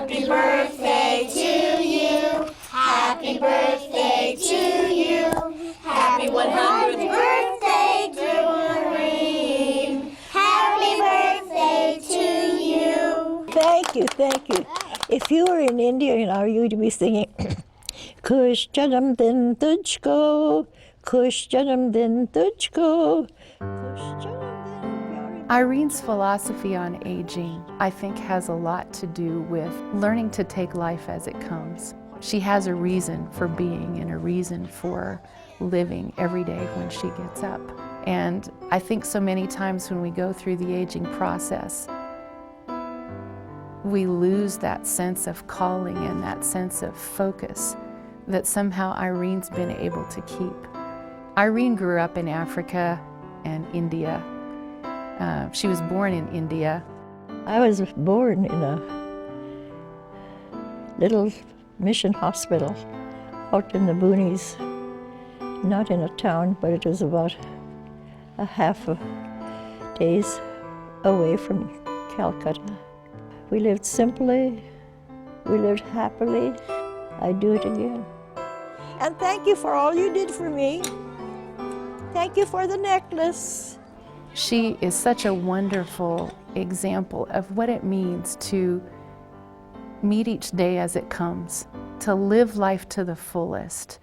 Happy birthday to you. Happy birthday to you. Happy 100th birthday, dear Irene. Happy birthday to you. Thank you, thank you. If you were in India now, you'd be singing Kush Janam Din Tujhko, Kush Janam Din Tujhko, Kush Janam Din Pyari. Irene's philosophy on aging, I think, has a lot to do with learning to take life as it comes. She has a reason for being and a reason for living every day when she gets up. And I think so many times when we go through the aging process, we lose that sense of calling and that sense of focus that somehow Irene's been able to keep. Irene grew up in Africa and India. She was born in India. I was born in a little mission hospital out in the boonies, not in a town, but it was about a half a day's away from Calcutta. We lived simply, we lived happily. I'd do it again. And thank you for all you did for me. Thank you for the necklace. She is such a wonderful example of what it means to meet each day as it comes, to live life to the fullest,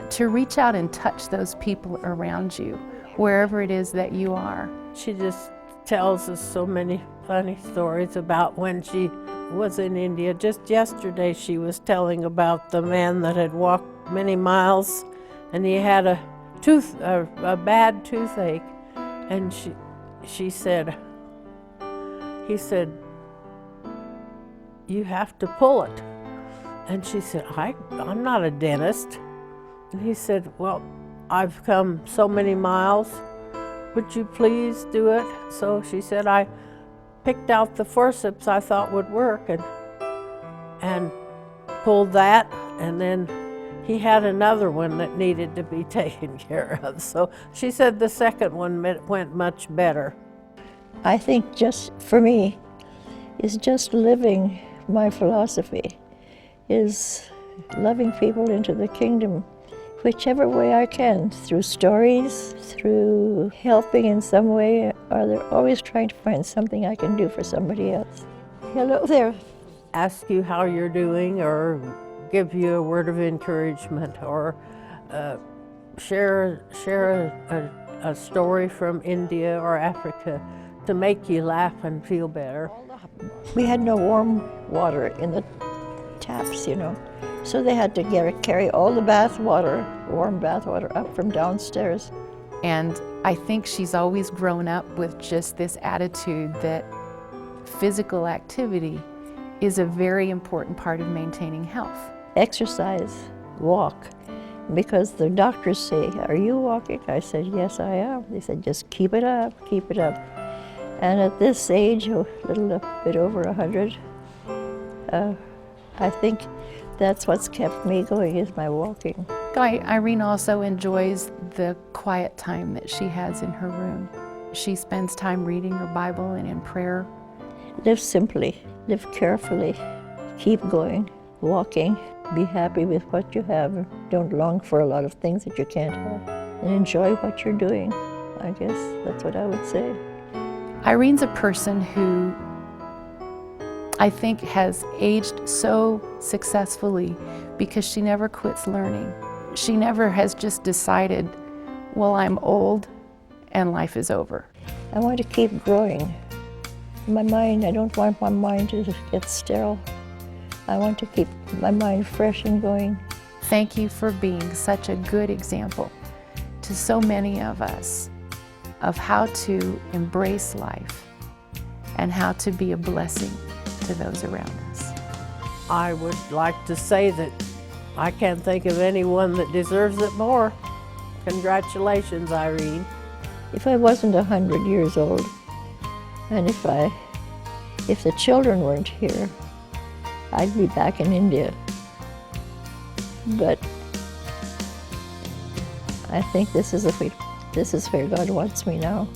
to reach out and touch those people around you, wherever it is that you are. She just tells us so many funny stories about when she was in India. Just yesterday she was telling about the man that had walked many miles and he had a bad toothache, and he said, "You have to pull it." And she said, I'm not a dentist. And he said, "Well, I've come so many miles. Would you please do it?" So she said, I picked out the forceps I thought would work and pulled that, and then he had another one that needed to be taken care of. So she said the second one went much better. I think just for me is just living my philosophy, is loving people into the kingdom whichever way I can, through stories, through helping in some way, or they're always trying to find something I can do for somebody else. Hello there. Ask you how you're doing, or give you a word of encouragement, or share a story from India or Africa to make you laugh and feel better. We had no warm water in the taps, you know. So they had to carry all the warm bath water up from downstairs. And I think she's always grown up with just this attitude that physical activity is a very important part of maintaining health. Exercise, walk, because the doctors say, "Are you walking?" I said, "Yes, I am." They said, "Just keep it up, keep it up." And at this age, a bit over 100, I think that's what's kept me going, is my walking. Irene also enjoys the quiet time that she has in her room. She spends time reading her Bible and in prayer. Live simply, live carefully, keep going, walking, be happy with what you have. Don't long for a lot of things that you can't have, and enjoy what you're doing. I guess that's what I would say. Irene's a person who I think has aged so successfully because she never quits learning. She never has just decided, well, I'm old and life is over. I want to keep growing. My mind, I don't want my mind to get sterile. I want to keep my mind fresh and going. Thank you for being such a good example to so many of us of how to embrace life and how to be a blessing to those around us. I would like to say that I can't think of anyone that deserves it more. Congratulations, Irene. If I wasn't 100 years old, and if the children weren't here, I'd be back in India. But I think this is where God wants me now.